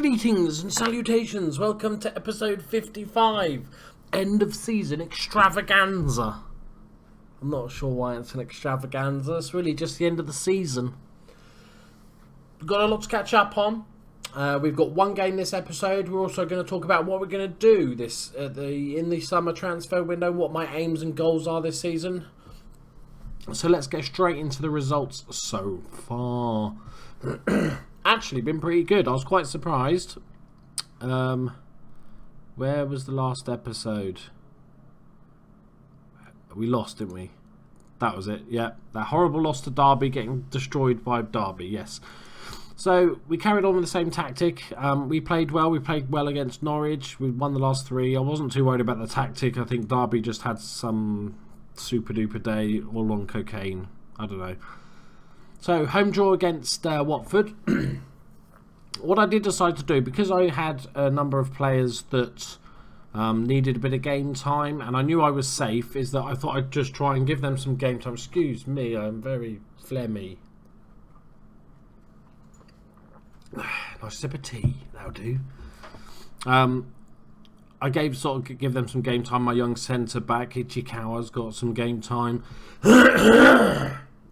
Greetings and salutations, welcome to episode 55, end of season extravaganza. I'm not sure why it's an extravaganza, it's really just the end of the season. We've got a lot to catch up on. We've got one game this episode. We're also going to talk about what we're going to do in the summer transfer window, what my aims and goals are this season. So let's get straight into the results so far. Actually been pretty good. I was quite surprised. Where was the last episode? We lost, didn't we? That was it. Yeah, that horrible loss to Derby, getting destroyed by Derby. Yes. So we carried on with the same tactic. We played well. We played well against Norwich. We won the last three. I wasn't too worried about the tactic. I think Derby just had some super duper day, all on cocaine. I don't know. So, home draw against Watford. What I did decide to do, because I had a number of players that needed a bit of game time, and I knew I was safe, is that I thought I'd just try and give them some game time. Excuse me, I'm very phlegmy. Nice sip of tea, that'll do. I give them some game time. My young centre back, Ichikawa's got some game time.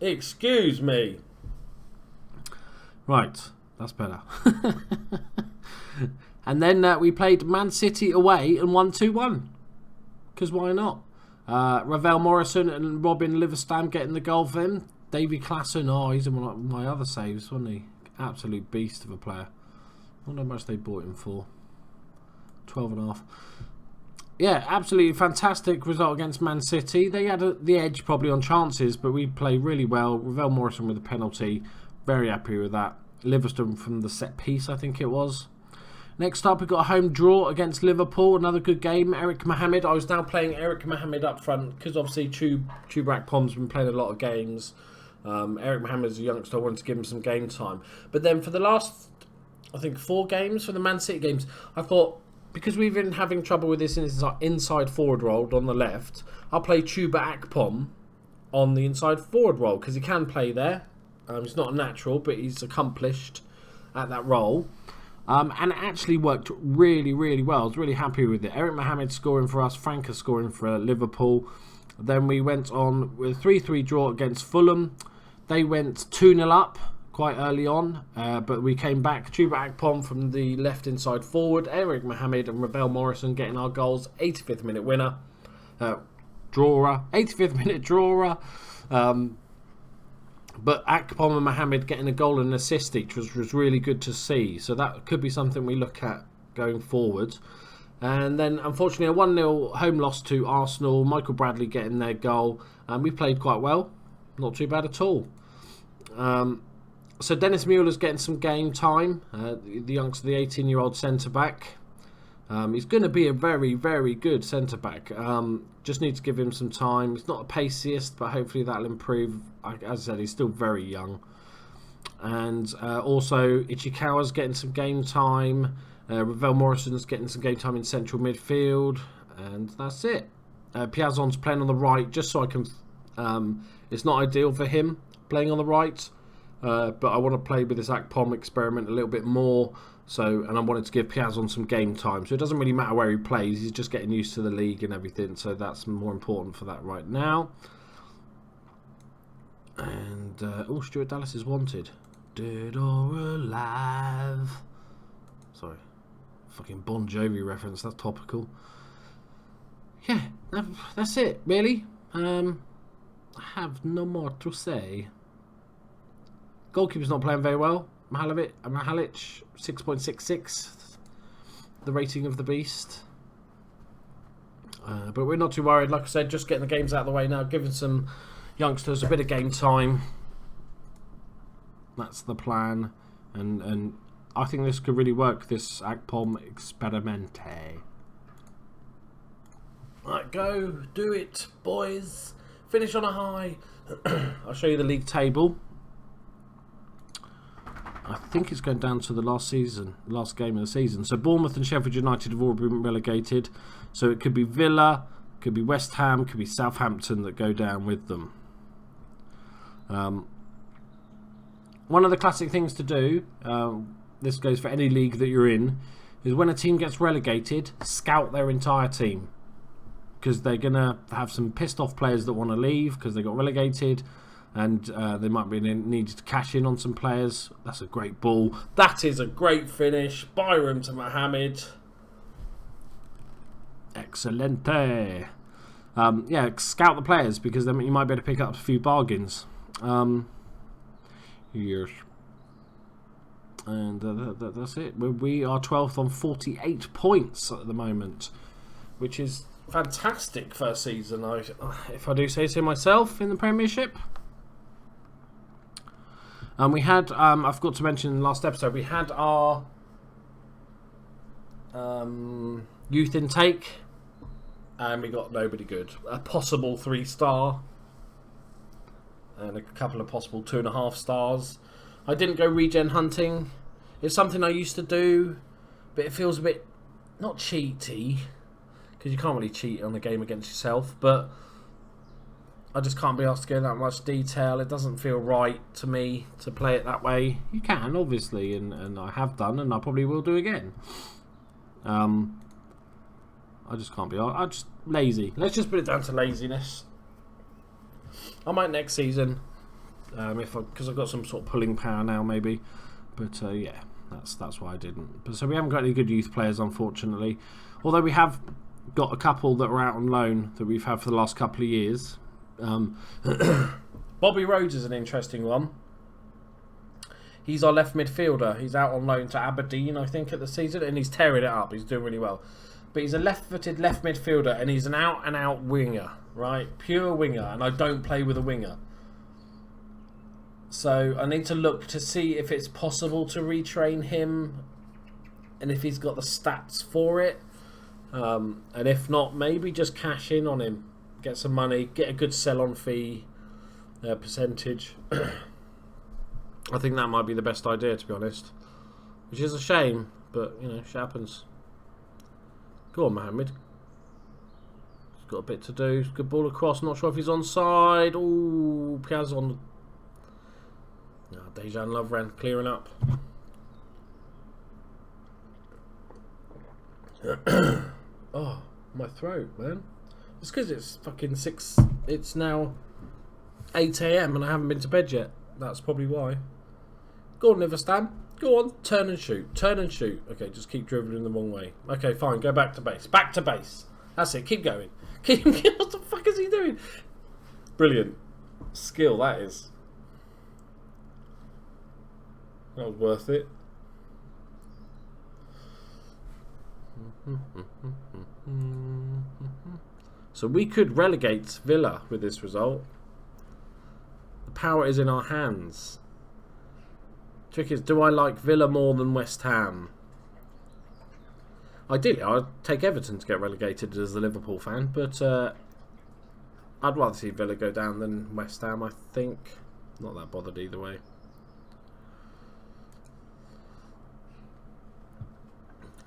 Excuse me. Right, that's better. And then we played Man City away and won 2-1. Because why not? Ravel Morrison and Robin Liverstam getting the goal for him. Davy Klassen, he's in one of my other saves, wasn't he? Absolute beast of a player. I wonder how much they bought him for. 12.5. Yeah, absolutely fantastic result against Man City. They had the edge probably on chances, but we played really well. Ravel Morrison with a penalty. Very happy with that. Liverstam from the set piece, I think it was. Next up, we got a home draw against Liverpool. Another good game. Eric Mohamed. I was now playing Eric Mohamed up front because obviously Chubac Pom's been playing a lot of games. Eric Mohamed is a youngster. I wanted to give him some game time. But then for the last, I think, 4 games, for the Man City games, I thought, because we've been having trouble with this inside forward role on the left, I'll play Chuba Akpom on the inside forward role because he can play there. He's not a natural, but he's accomplished at that role. And it actually worked really, really well. I was really happy with it. Eric Mohamed scoring for us, Franca scoring for Liverpool. Then we went on with a 3-3 draw against Fulham. They went 2-0 up quite early on, but we came back. Chuba Akpom from the left inside forward, Eric Mohamed and Ravel Morrison getting our goals. 85th minute winner, drawer, 85th minute drawer. But Akpom and Mohamed getting a goal and an assist each was really good to see. So that could be something we look at going forward. And then unfortunately a 1-0 home loss to Arsenal. Michael Bradley getting their goal, and we played quite well, not too bad at all. So Dennis Mueller's getting some game time, the youngster, the 18-year-old centre-back. He's going to be a very, very good centre-back. Just need to give him some time. He's not a paciest, but hopefully that'll improve. As I said, he's still very young. And also Ichikawa's getting some game time. Ravel Morrison's getting some game time in central midfield. And that's it. Piazzon's playing on the right, just so I can... it's not ideal for him playing on the right. But I want to play with this Akpom experiment a little bit more. And I wanted to give Piazzon some game time. So it doesn't really matter where he plays. He's just getting used to the league and everything. So that's more important for that right now. And, Stuart Dallas is wanted. Dead or alive. Sorry. Fucking Bon Jovi reference. That's topical. Yeah, that's it, really. I have no more to say. Goalkeeper's not playing very well. Mahalic, 6.66, the rating of the beast. But we're not too worried. Like I said, just getting the games out of the way now, giving some youngsters a bit of game time. That's the plan. And I think this could really work, this Akpom Experimente. Right, go, do it, boys. Finish on a high. I'll show you the league table. I think it's going down to the last game of the season. So Bournemouth and Sheffield United have all been relegated. So it could be Villa, could be West Ham, could be Southampton that go down with them. One of the classic things to do this goes for any league that you're in, is when a team gets relegated, scout their entire team. Because they're going to have some pissed off players that want to leave because they got relegated, and they might be needed to cash in on some players. That's a great ball. That is a great finish. Byram to Mohamed. Excelente. Yeah, scout the players because then you might be able to pick up a few bargains. Yes. And that's it. We are 12th on 48 points at the moment, which is fantastic first season, if I do say so myself, in the Premiership. And we had, I forgot to mention in the last episode, we had our youth intake, and we got nobody good. A possible 3-star, and a couple of possible 2.5 stars. I didn't go regen hunting. It's something I used to do, but it feels a bit, not cheaty, because you can't really cheat on a game against yourself, but I just can't be asked to go in that much detail. It doesn't feel right to me to play it that way. You can, obviously, and I have done, and I probably will do again. I just can't be. I'm just lazy. Let's just put it down to laziness. I might next season, because I've got some sort of pulling power now, maybe. But yeah, that's why I didn't. But so we haven't got any good youth players, unfortunately. Although we have got a couple that were out on loan that we've had for the last couple of years. Bobby Rhodes is an interesting one. He's our left midfielder. He's out on loan to Aberdeen, I think, at the season, and he's tearing it up. He's doing really well. But he's a left-footed left midfielder, and he's an out-and-out winger, right? Pure winger, and I don't play with a winger. So I need to look to see if it's possible to retrain him, and if he's got the stats for it. And if not, maybe just cash in on him, get some money, get a good sell-on fee percentage. I think that might be the best idea, to be honest. Which is a shame, but, you know, it happens. Go on, Mohamed. He's got a bit to do. Good ball across. Not sure if he's onside. Ooh, Piaz on. No, Dejan Lovren clearing up. Oh, my throat, man. It's because it's fucking 6. It's now 8 AM and I haven't been to bed yet. That's probably why. Go on, Liverstam. Go on. Turn and shoot. Turn and shoot. Okay, just keep dribbling the wrong way. Okay, fine. Go back to base. Back to base. That's it. Keep going. What the fuck is he doing? Brilliant. Skill, that is. That was worth it. So we could relegate Villa with this result. The power is in our hands. Trick is, do I like Villa more than West Ham? Ideally, I'd take Everton to get relegated as a Liverpool fan, but I'd rather see Villa go down than West Ham, I think. Not that bothered either way.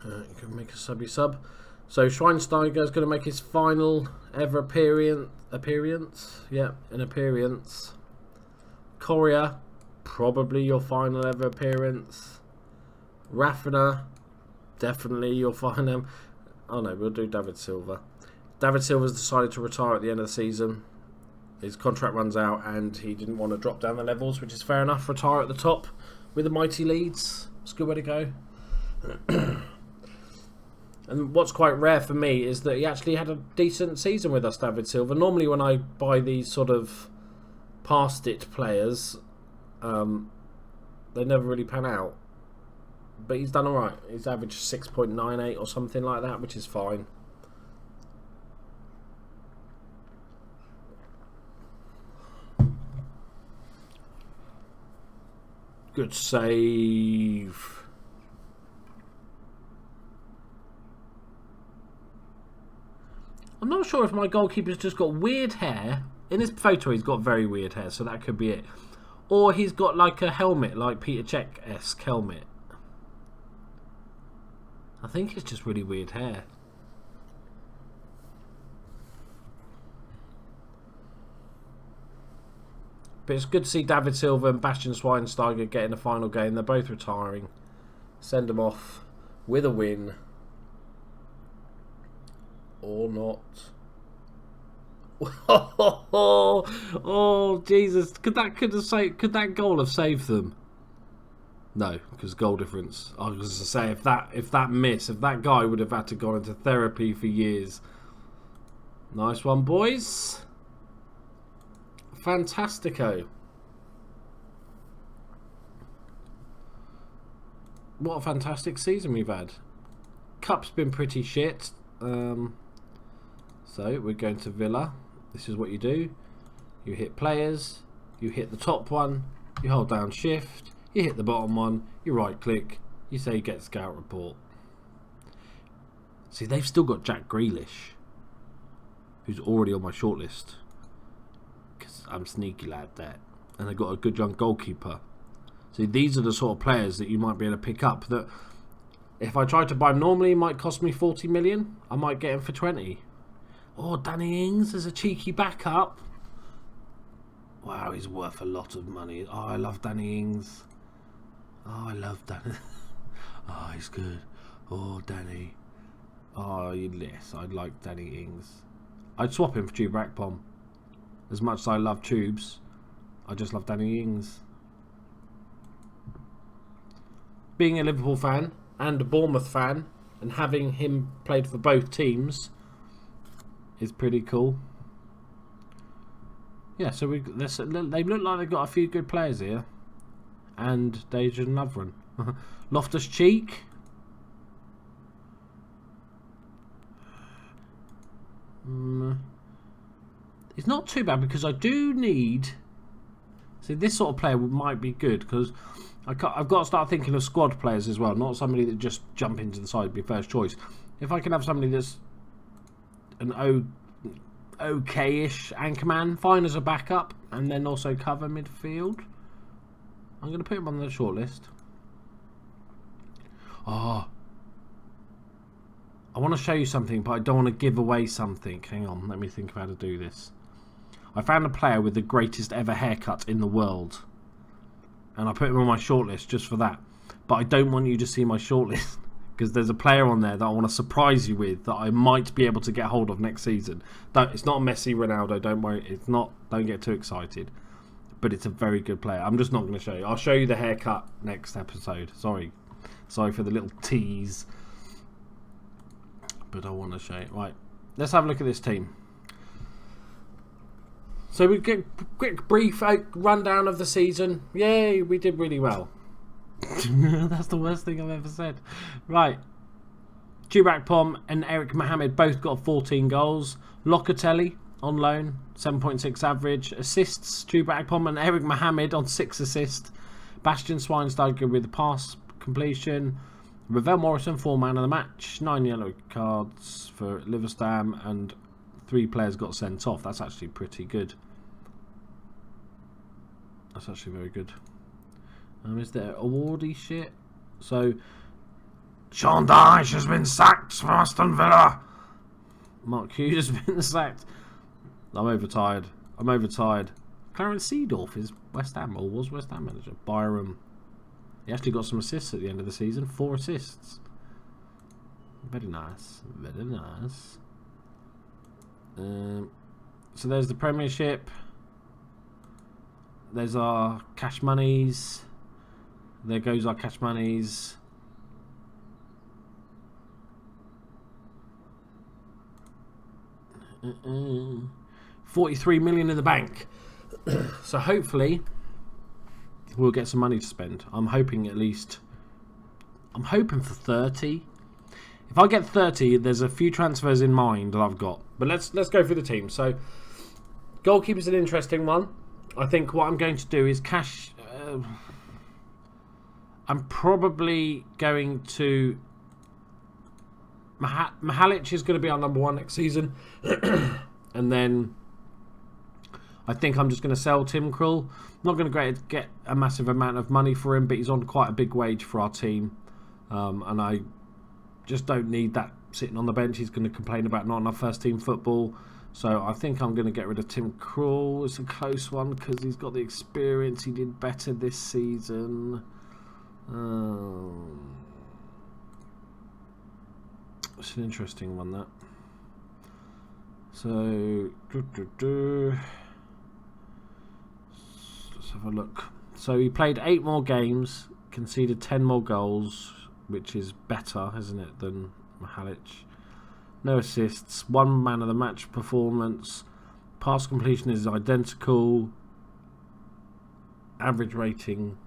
You can make a subby sub. So Schweinsteiger is going to make his final ever appearance. Yeah, an appearance. Correa, probably your final ever appearance. Raffiner, definitely your final. Oh no, we'll do David Silva. David Silva's decided to retire at the end of the season. His contract runs out and he didn't want to drop down the levels, which is fair enough. Retire at the top with the mighty Leeds. It's a good way to go. And what's quite rare for me is that he actually had a decent season with us, David Silva. Normally when I buy these sort of past it players, they never really pan out. But he's done alright. He's averaged 6.98 or something like that, which is fine. Good save. I'm not sure if my goalkeeper's just got weird hair. In this photo, he's got very weird hair, so that could be it. Or he's got like a helmet, like Peter Cech-esque helmet. I think it's just really weird hair. But it's good to see David Silva and Bastian Schweinsteiger getting a final game. They're both retiring. send them off with a win or not. Oh Jesus! Could that goal have saved them? No, because goal difference. I was going to say if that guy would have had to go into therapy for years. Nice one, boys. Fantastico. What a fantastic season we've had. Cup's been pretty shit. So we're going to Villa. This is what you do. You hit players. You hit the top one. You hold down shift. You hit the bottom one. You right click. You say get scout report. See, they've still got Jack Grealish, who's already on my shortlist. Because I'm sneaky like that. And they've got a good young goalkeeper. See, these are the sort of players that you might be able to pick up that if I tried to buy them normally, it might cost me 40 million. I might get him for 20. Oh, Danny Ings as a cheeky backup. Wow, he's worth a lot of money. Oh, I love Danny Ings. Oh, I love Danny. Oh, he's good. Oh, Danny. Oh, yes, I like Danny Ings. I'd swap him for Tube Rakpom. As much as I love Tubes, I just love Danny Ings. Being a Liverpool fan and a Bournemouth fan and having him played for both teams is pretty cool. Yeah, so they look like they've got a few good players here. And Dejan Lovren. Loftus Cheek. It's not too bad because I do need... See, this sort of player might be good because I've got to start thinking of squad players as well. Not somebody that just jump into the side, be first choice. If I can have somebody that's an okay-ish anchorman, fine as a backup, and then also cover midfield, I'm going to put him on the shortlist. Oh, I want to show you something, but I don't want to give away something. Hang on, let me think of how to do this. I found a player with the greatest ever haircut in the world, and I put him on my shortlist just for that. But I don't want you to see my shortlist because there's a player on there that I want to surprise you with that I might be able to get hold of next season. It's not Messi, Ronaldo. Don't worry. It's not. Don't get too excited. But it's a very good player. I'm just not going to show you. I'll show you the haircut next episode. Sorry for the little tease. But I want to show you. Right, let's have a look at this team. So we get a quick brief rundown of the season. Yay, we did really well. That's the worst thing I've ever said. Right. Tubak Pom and Eric Mohammed both got 14 goals. Locatelli on loan, 7.6 average. Assists, Tubak Pom and Eric Mohammed on 6 assists. Bastian Schweinsteiger with the pass completion. Ravel Morrison, 4-man of the match. 9 yellow cards for Liverstam and 3 players got sent off. That's actually pretty good. That's actually very good. Is there awardee shit? So, Sean Dyche has been sacked from Aston Villa. Mark Hughes has been sacked. I'm overtired. Clarence Seedorf is West Ham, or was West Ham manager. Byram. He actually got some assists at the end of the season. 4 assists. Very nice. Very nice. So there's the Premiership. There's our cash monies. There goes our cash monies. $43 million in the bank. So hopefully we'll get some money to spend. I'm hoping for 30. If I get 30, there's a few transfers in mind that I've got. But let's go through the team. So goalkeeper's an interesting one. I think what I'm going to do is cash. I'm probably going to. Mahalic is going to be our number 1 next season, and then I think I'm just going to sell Tim Krul. Not going to get a massive amount of money for him, but he's on quite a big wage for our team, and I just don't need that sitting on the bench. He's going to complain about not enough first team football. So I think I'm going to get rid of Tim Krul. It's a close one because he's got the experience. He did better this season. It's an interesting one, that. So, let's have a look. So he played 8 more games, conceded 10 more goals, which is better, isn't it, than Mihalic. No assists, 1 man of the match performance, pass completion is identical, average rating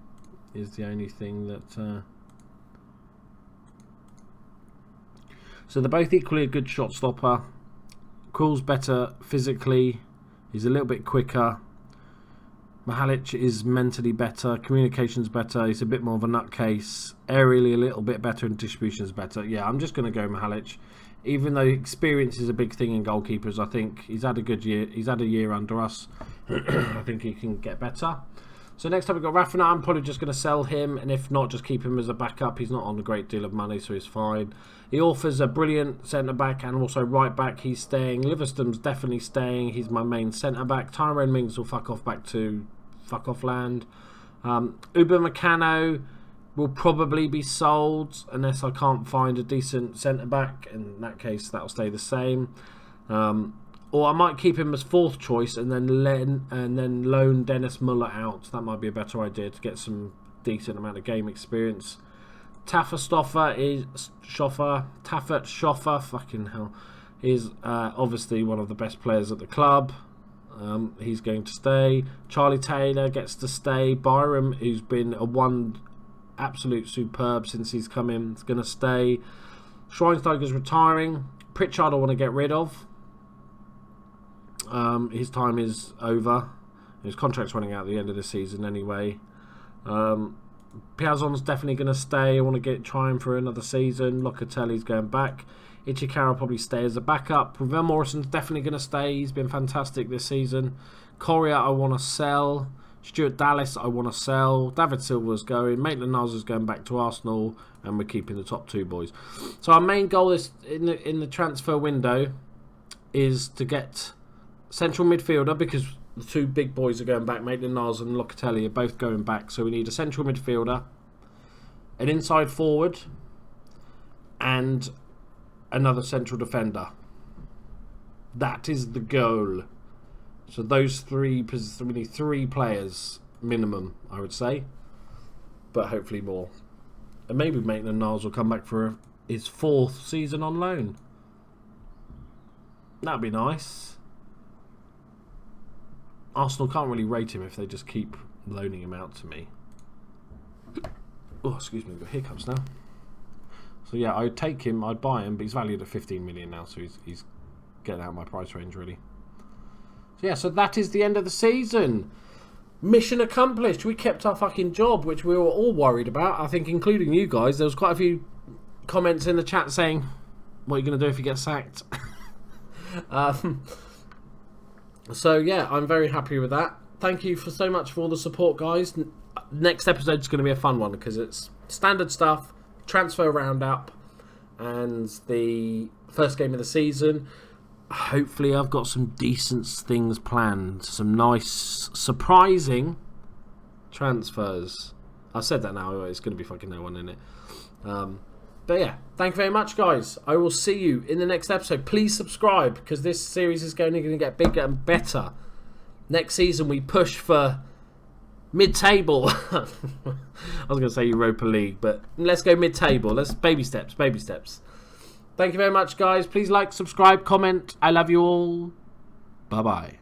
is the only thing that... So they're both equally a good shot stopper. Krul's better physically, he's a little bit quicker. Mihalic is mentally better, communication's better, he's a bit more of a nutcase, aerially a little bit better, and distribution's better. Yeah, I'm just going to go Mihalic. Even though experience is a big thing in goalkeepers, I think he's had a good year. He's had a year under us. I think he can get better. So next up we've got Rafina. I'm probably just going to sell him, and if not, just keep him as a backup. He's not on a great deal of money, so he's fine. He offers a brilliant centre-back and also right-back. He's staying. Liverstone's definitely staying. He's my main centre-back. Tyrone Mings will fuck off back to fuck-off land. Uber Meccano will probably be sold unless I can't find a decent centre-back. In that case, that'll stay the same. Or I might keep him as 4th choice and then loan Dennis Muller out. That might be a better idea to get some decent amount of game experience. Taffet Schoffer, fucking hell, is obviously one of the best players at the club. He's going to stay. Charlie Taylor gets to stay. Byram, who's been a absolute superb since he's come in, is going to stay. Schweinsteiger's retiring. Pritchard I want to get rid of. His time is over. His contract's running out at the end of the season anyway. Piazzon's definitely going to stay. I want to try him for another season. Locatelli's going back. Ichikara will probably stay as a backup. Ravel Morrison's definitely going to stay. He's been fantastic this season. Correa I want to sell. Stuart Dallas I want to sell. David Silva's going. Maitland-Niles is going back to Arsenal, and we're keeping the top 2 boys. So our main goal is in the transfer window is to get central midfielder, because the 2 big boys are going back. Maitland-Niles and Locatelli are both going back, so we need a central midfielder, an inside forward, and another central defender. That is the goal. So those 3, we need 3 players minimum, I would say, but hopefully more. And maybe Maitland-Niles will come back for his 4th season on loan. That'd be nice. Arsenal can't really rate him if they just keep loaning him out to me. Oh, excuse me, but hiccups now. So yeah, I'd take him, I'd buy him, but he's valued at 15 million now, so he's getting out of my price range really. So yeah, so that is the end of the season. Mission accomplished. We kept our fucking job, which we were all worried about, I think, including you guys. There was quite a few comments in the chat saying, what are you going to do if you get sacked? So yeah, I'm very happy with that. Thank you so much for all the support, guys. Next episode is going to be a fun one because it's standard stuff, transfer roundup, and the first game of the season. Hopefully I've got some decent things planned. Some nice, surprising transfers. I've said that now, it's going to be fucking no one in it. But yeah, thank you very much, guys. I will see you in the next episode. Please subscribe, because this series is going to get bigger and better. Next season we push for mid-table. I was going to say Europa League, but let's go mid-table. Let's baby steps, baby steps. Thank you very much, guys. Please like, subscribe, comment. I love you all. Bye-bye.